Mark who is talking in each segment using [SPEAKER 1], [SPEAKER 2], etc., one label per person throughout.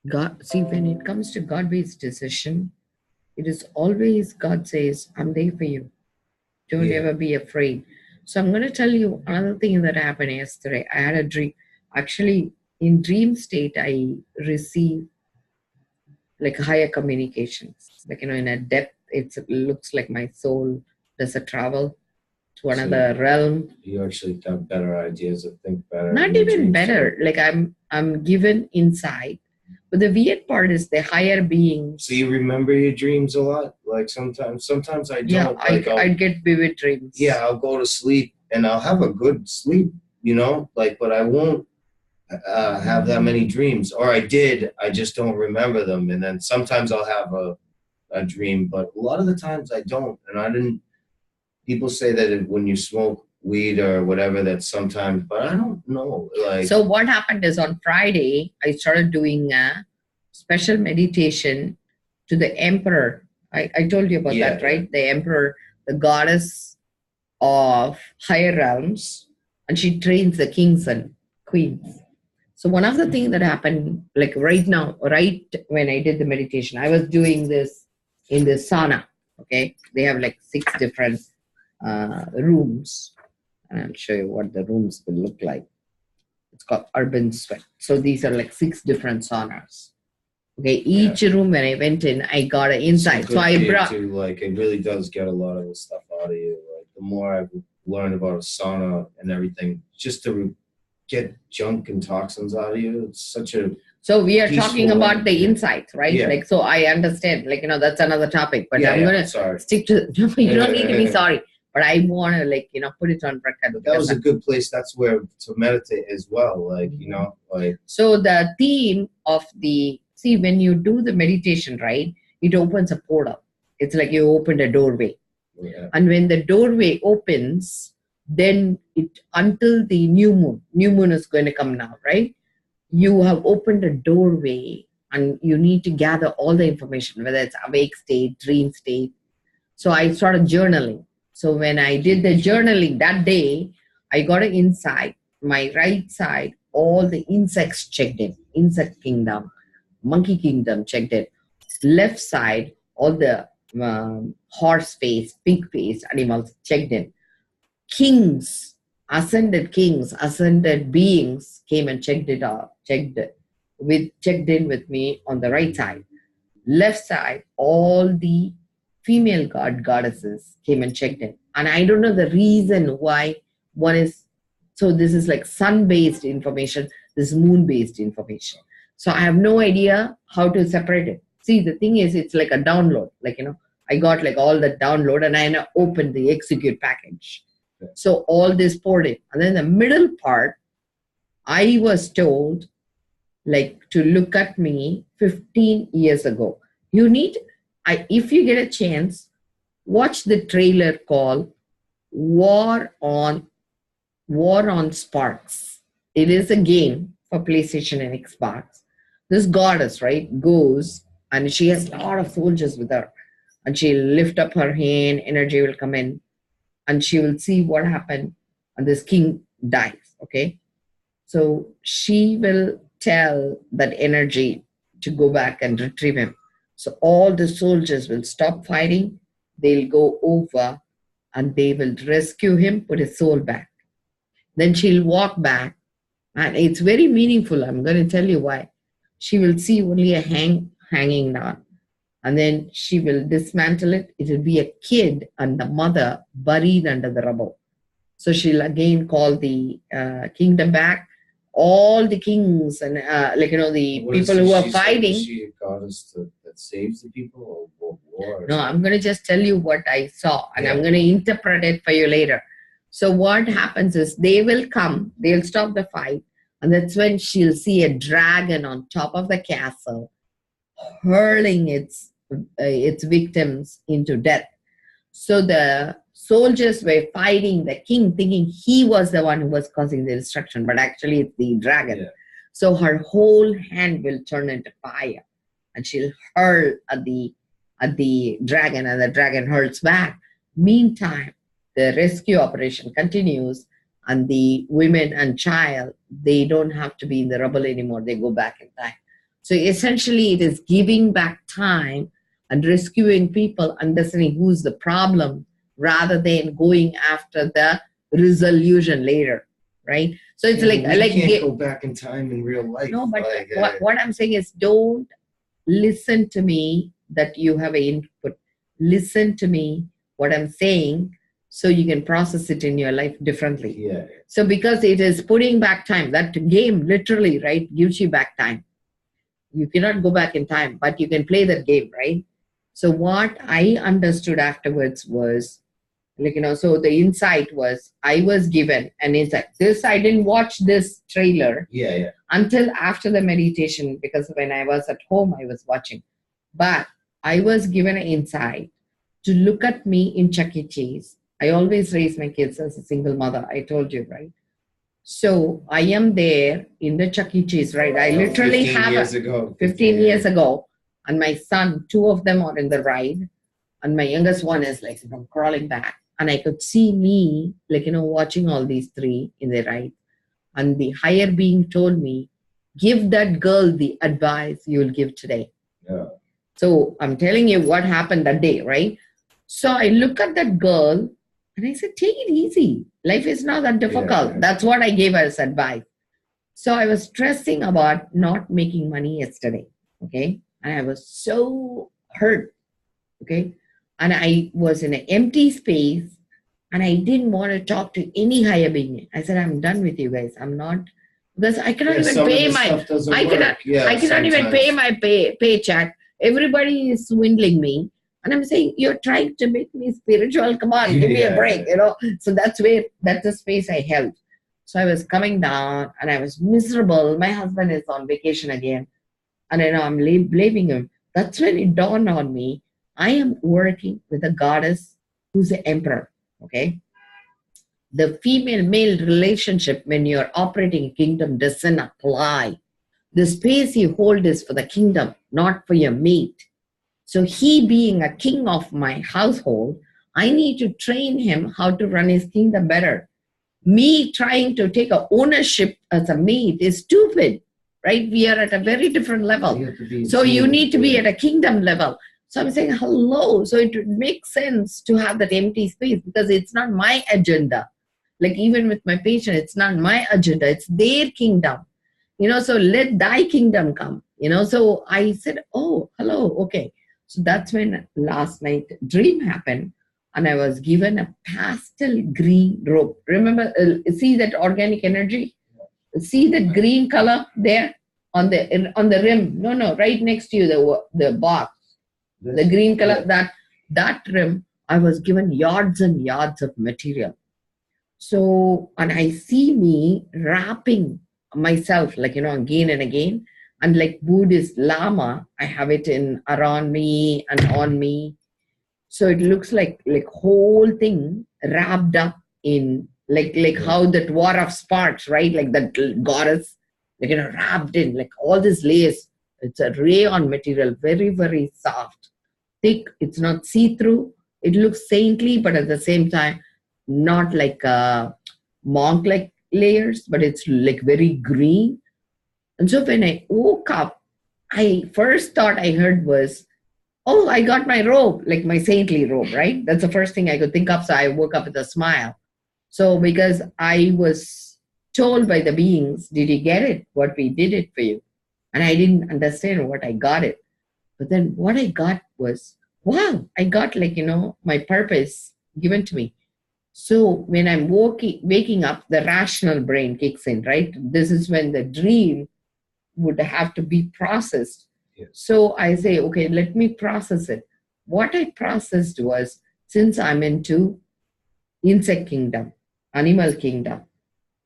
[SPEAKER 1] God, see, when it comes to God-based decision, it is always God says, I'm there for you. Don't
[SPEAKER 2] Yeah.
[SPEAKER 1] ever be afraid. So I'm going to tell you another thing that happened yesterday. I had a dream. Actually, in dream state, I received like higher communications. Like, in a depth, it looks like my soul does a travel to
[SPEAKER 2] So
[SPEAKER 1] another realm.
[SPEAKER 2] you actually have better ideas or think better in
[SPEAKER 1] Not
[SPEAKER 2] your
[SPEAKER 1] even
[SPEAKER 2] dreams
[SPEAKER 1] better.
[SPEAKER 2] too.
[SPEAKER 1] Like I'm given insight. But the weird part is the higher beings.
[SPEAKER 2] So you remember your dreams a lot? Like sometimes I
[SPEAKER 1] Yeah,
[SPEAKER 2] don't. Like
[SPEAKER 1] I get vivid dreams.
[SPEAKER 2] yeah, I'll go to sleep and I'll have a good sleep, like, but I won't have that many dreams. Or I did, I just don't remember them. And then sometimes I'll have a dream, but a lot of the times I don't. And I didn't, people say that when you smoke weed or whatever, that sometimes, but I don't know. Like,
[SPEAKER 1] So what happened is on Friday, I started doing a special meditation to the emperor. I told you about
[SPEAKER 2] Yeah,
[SPEAKER 1] that, right? The emperor, the goddess of higher realms, and she trains the kings and queens. So one of the things that happened, like right now, right when I did the meditation, I was doing this in the sauna. Okay, they have like 6 different rooms, and I'll show you what the rooms will look like. It's called urban sweat. So these are like 6 different saunas. Okay, each room when I went in, I got an insight. So I brought
[SPEAKER 2] to, like, it really does get a lot of the stuff out of you. Like, the more I've learned about a sauna and everything, just to get junk and toxins out of you, it's such a
[SPEAKER 1] so we are talking
[SPEAKER 2] peaceful
[SPEAKER 1] about the
[SPEAKER 2] energy.
[SPEAKER 1] insights, right?
[SPEAKER 2] Yeah.
[SPEAKER 1] Like, so I understand, like, that's another topic, but
[SPEAKER 2] Yeah,
[SPEAKER 1] I'm
[SPEAKER 2] yeah,
[SPEAKER 1] going to
[SPEAKER 2] sorry.
[SPEAKER 1] stick to, no, you don't need to be sorry, but I want to, like, put it on record.
[SPEAKER 2] But that was a good place. That's where to meditate as well. Like, like.
[SPEAKER 1] So the theme of see, when you do the meditation, right, it opens a portal. It's like you opened a doorway.
[SPEAKER 2] Yeah.
[SPEAKER 1] And when the doorway opens, then it until the new moon is going to come now, right? You have opened a doorway and you need to gather all the information, whether it's awake state, dream state. So I started journaling. So when I did the journaling that day, I got an insight. My right side, all the insects checked in, insect kingdom, monkey kingdom checked in. Left side, all the horse face, pig face animals checked in. Kings, ascended beings came and checked it out, checked in with me on the right side. Left side, all the female goddesses came and checked in. And I don't know the reason why one is, so this is like sun-based information, this moon-based information. So I have no idea how to separate it. See, the thing is, it's like a download. Like, I got like all the download and I now opened the execute package. So all this poured in. And then the middle part, I was told like to look at me 15 years ago. You need, if you get a chance, watch the trailer called War on Sparks. It is a game for PlayStation and Xbox. This goddess, right, goes and she has a lot of soldiers with her. And she'll lift up her hand, energy will come in, and she will see what happened, and this king dies. Okay. So she will tell that energy to go back and retrieve him. So all the soldiers will stop fighting, they'll go over and they will rescue him, put his soul back. Then she'll walk back, and it's very meaningful. I'm going to tell you why. She will see only a hanging down, and then she will dismantle it. It will be a kid and the mother buried under the rubble. So she'll again call the kingdom back. All the kings and the people who are fighting.
[SPEAKER 2] Is she a goddess that saves the people or war?
[SPEAKER 1] No, I'm going to just tell you what I saw, and I'm going to interpret it for you later. So what happens is they will come, they'll stop the fight, and that's when she'll see a dragon on top of the castle hurling its victims into death. So the soldiers were fighting the king, thinking he was the one who was causing the destruction, but actually it's the dragon. Yeah. So her whole hand will turn into fire, and she'll hurl at the dragon, and the dragon hurls back. Meantime, the rescue operation continues, and the women and child, they don't have to be in the rubble anymore. They go back in time. So essentially, it is giving back time and rescuing people, understanding who's the problem, rather than going after the resolution later, right? So it's
[SPEAKER 2] Yeah, but we
[SPEAKER 1] like
[SPEAKER 2] can't go back in time in real life.
[SPEAKER 1] no, but
[SPEAKER 2] like,
[SPEAKER 1] what I'm saying is, don't listen to me that you have an input. Listen to me what I'm saying, so you can process it in your life differently.
[SPEAKER 2] yeah.
[SPEAKER 1] So because it is putting back time, that game literally, right, gives you back time. You cannot go back in time, but you can play that game, right? So what I understood afterwards was, like, so the insight was, I was given an insight. This, I didn't watch this trailer
[SPEAKER 2] Yeah.
[SPEAKER 1] until after the meditation, because when I was at home, I was watching. But I was given an insight to look at me in Chuck E. Cheese. I always raise my kids as a single mother. I told you, right? So I am there in the Chuck E. Cheese, right? I literally
[SPEAKER 2] 15 years ago.
[SPEAKER 1] 15 years ago, and my son, two of them are in the ride, and my youngest one is like, crawling back. And I could see me, like, watching all these three in the ride. And the higher being told me, give that girl the advice you will give today.
[SPEAKER 2] Yeah.
[SPEAKER 1] So I'm telling you what happened that day, right? So I look at that girl and I said, take it easy. Life is not that difficult.
[SPEAKER 2] Yeah.
[SPEAKER 1] That's what I gave her as advice. So I was stressing about not making money yesterday. Okay. And I was so hurt. Okay. And I was in an empty space and I didn't want to talk to any higher being. I said, I'm done with you guys. I'm not, because I cannot even pay my, I cannot even pay my paycheck. Everybody is swindling me. And I'm saying, you're trying to make me spiritual. Come on, give me a break, So that's the space I held. So I was coming down and I was miserable. My husband is on vacation again. And I'm blaming him. That's when it dawned on me, I am working with a goddess who's the emperor. Okay. The female-male relationship when you're operating a kingdom doesn't apply. The space you hold is for the kingdom, not for your mate. So he being a king of my household, I need to train him how to run his kingdom better. Me trying to take a ownership as a mate is stupid, right? We are at a very different level. So you need to be at a kingdom level. So I'm saying, hello. So it makes sense to have that empty space because it's not my agenda. Like even with my patient, it's not my agenda. It's their kingdom. So let thy kingdom come. So I said, oh, hello. Okay. So that's when last night dream happened. And I was given a pastel green robe. Remember, see that organic energy? See that green color there on the rim? No, right next to you, the box. The green color, that rim, I was given yards and yards of material. So, and I see me wrapping myself, like, again and again. And like Buddhist Lama, I have it around me and on me. So it looks like whole thing wrapped up in like how that war of sparks, right? Like that goddess, wrapped in like all these layers. It's a rayon material, very, very soft, thick. It's not see-through. It looks saintly, but at the same time, not like monk-like layers, but it's like very green. And so when I woke up, I first thought I heard was, oh, I got my robe, like my saintly robe, right? That's the first thing I could think of. So I woke up with a smile. So because I was told by the beings, did you get it? What we did it for you. And I didn't understand what I got it. But then what I got was, wow, I got my purpose given to me. So when I'm waking up, the rational brain kicks in, right? This is when the dream would have to be processed.
[SPEAKER 2] Yes.
[SPEAKER 1] So I say, okay, let me process it. What I processed was, since I'm into insect kingdom, animal kingdom,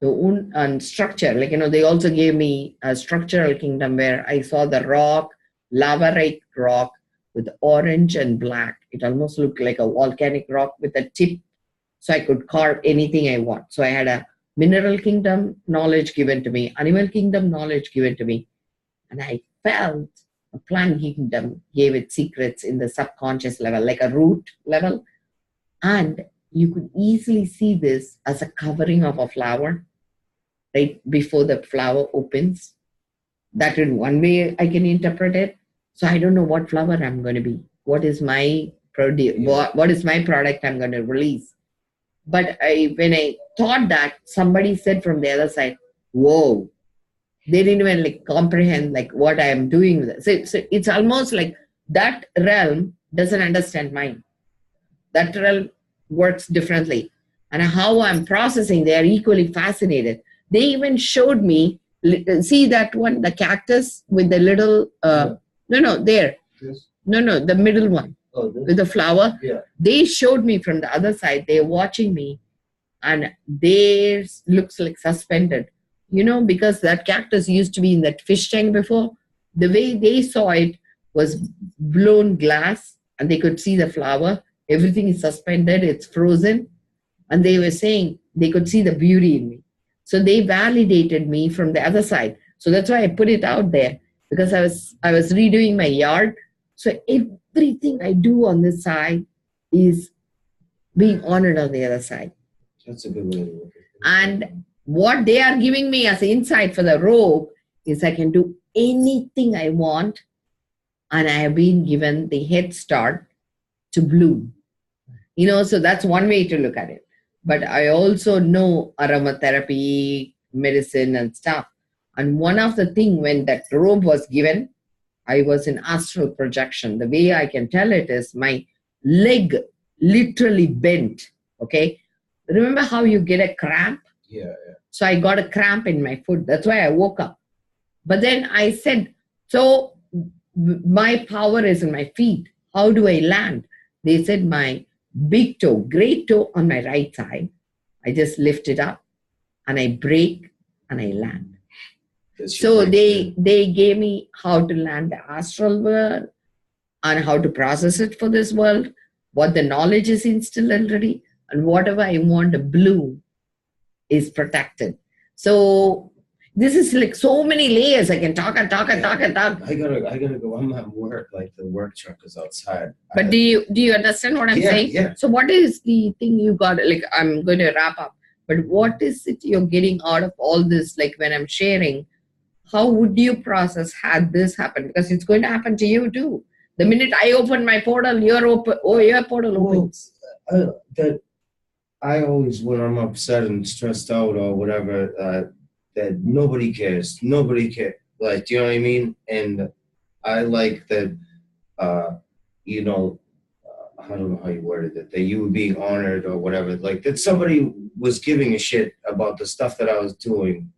[SPEAKER 1] and structure, they also gave me a structural kingdom where I saw the rock, lavarite rock with orange and black. It almost looked like a volcanic rock with a tip. So I could carve anything I want. So I had a mineral kingdom knowledge given to me, animal kingdom knowledge given to me. And I felt a plant kingdom gave it secrets in the subconscious level, like a root level. And you could easily see this as a covering of a flower, right before the flower opens. That in one way I can interpret it. So I don't know what flower I'm going to be. What is my what is my product I'm going to release? But when I thought that, somebody said from the other side, "Whoa!" They didn't even like comprehend like what I am doing with it. So it's almost like that realm doesn't understand mine. That realm works differently, and how I'm processing, they are equally fascinated. They even showed me, see that one, the cactus with the little no, there,
[SPEAKER 2] This?
[SPEAKER 1] no, the middle one.
[SPEAKER 2] Oh, this?
[SPEAKER 1] With the flower.
[SPEAKER 2] Yeah.
[SPEAKER 1] They showed me from the other side. They're watching me, and theirs looks like suspended. Because that cactus used to be in that fish tank before. The way they saw it was blown glass, and they could see the flower. Everything is suspended. It's frozen, and they were saying they could see the beauty in me. So they validated me from the other side. So that's why I put it out there, because I was redoing my yard. So everything I do on this side is being honored on the other side.
[SPEAKER 2] That's a good way to look at it.
[SPEAKER 1] And what they are giving me as insight for the robe is I can do anything I want, and I have been given the head start to bloom. So that's one way to look at it. But I also know aromatherapy, medicine and stuff. And one of the things, when that robe was given, I was in astral projection. The way I can tell it is my leg literally bent. Okay. Remember how you get a cramp?
[SPEAKER 2] Yeah.
[SPEAKER 1] So I got a cramp in my foot. That's why I woke up. But then I said, so my power is in my feet. How do I land? They said my big toe, great toe on my right side, I just lift it up and I break and I land. So they gave me how to land the astral world and how to process it for this world, what the knowledge is instilled already, and whatever I want to bloom is protected. So this is like so many layers. I can talk and talk and talk and talk.
[SPEAKER 2] I gotta go. I'm at work. Like the work truck is outside.
[SPEAKER 1] But do you understand what I'm saying?
[SPEAKER 2] Yeah.
[SPEAKER 1] So what is the thing you got? Like, I'm going to wrap up. But what is it you're getting out of all this? Like when I'm sharing, how would you process had this happened? Because it's going to happen to you too. The minute I open my portal, you're open. Oh, your portal opens.
[SPEAKER 2] I always, when I'm upset and stressed out or whatever, that nobody cares. Nobody cares. Like, do you know what I mean? And I like that, I don't know how you worded it, that you were being honored or whatever. Like that somebody was giving a shit about the stuff that I was doing,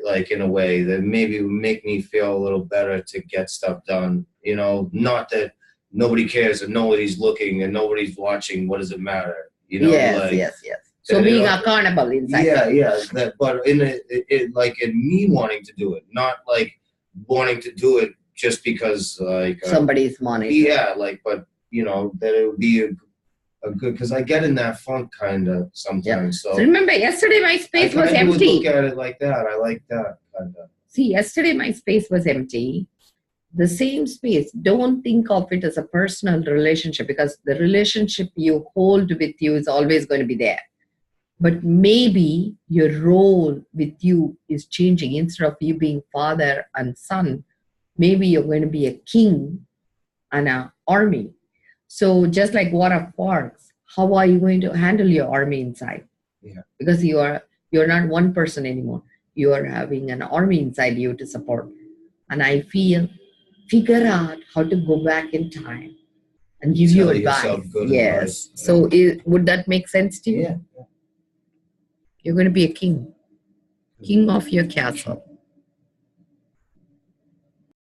[SPEAKER 2] like in a way that maybe would make me feel a little better to get stuff done. Not that nobody cares and nobody's looking and nobody's watching. What does it matter?
[SPEAKER 1] Yes. So being accountable inside.
[SPEAKER 2] Yeah. But in me wanting to do it, not like wanting to do it just because like
[SPEAKER 1] somebody's monitoring.
[SPEAKER 2] Yeah, but that it would be a good, because I get in that funk kind of sometimes.
[SPEAKER 1] Yeah. So remember, yesterday my space was empty.
[SPEAKER 2] Look at it like that. I like that kind of.
[SPEAKER 1] See, yesterday my space was empty. The same space, don't think of it as a personal relationship, because the relationship you hold with you is always going to be there. But maybe your role with you is changing. Instead of you being father and son, maybe you're going to be a king and an army. So just like War of Quarks, how are you going to handle your army inside?
[SPEAKER 2] Yeah.
[SPEAKER 1] Because you're not one person anymore. You are having an army inside you to support. And I figure out how to go back in time and give you advice. Yes. Advice. So would that make sense to you?
[SPEAKER 2] Yeah.
[SPEAKER 1] You're going to be a king of your castle.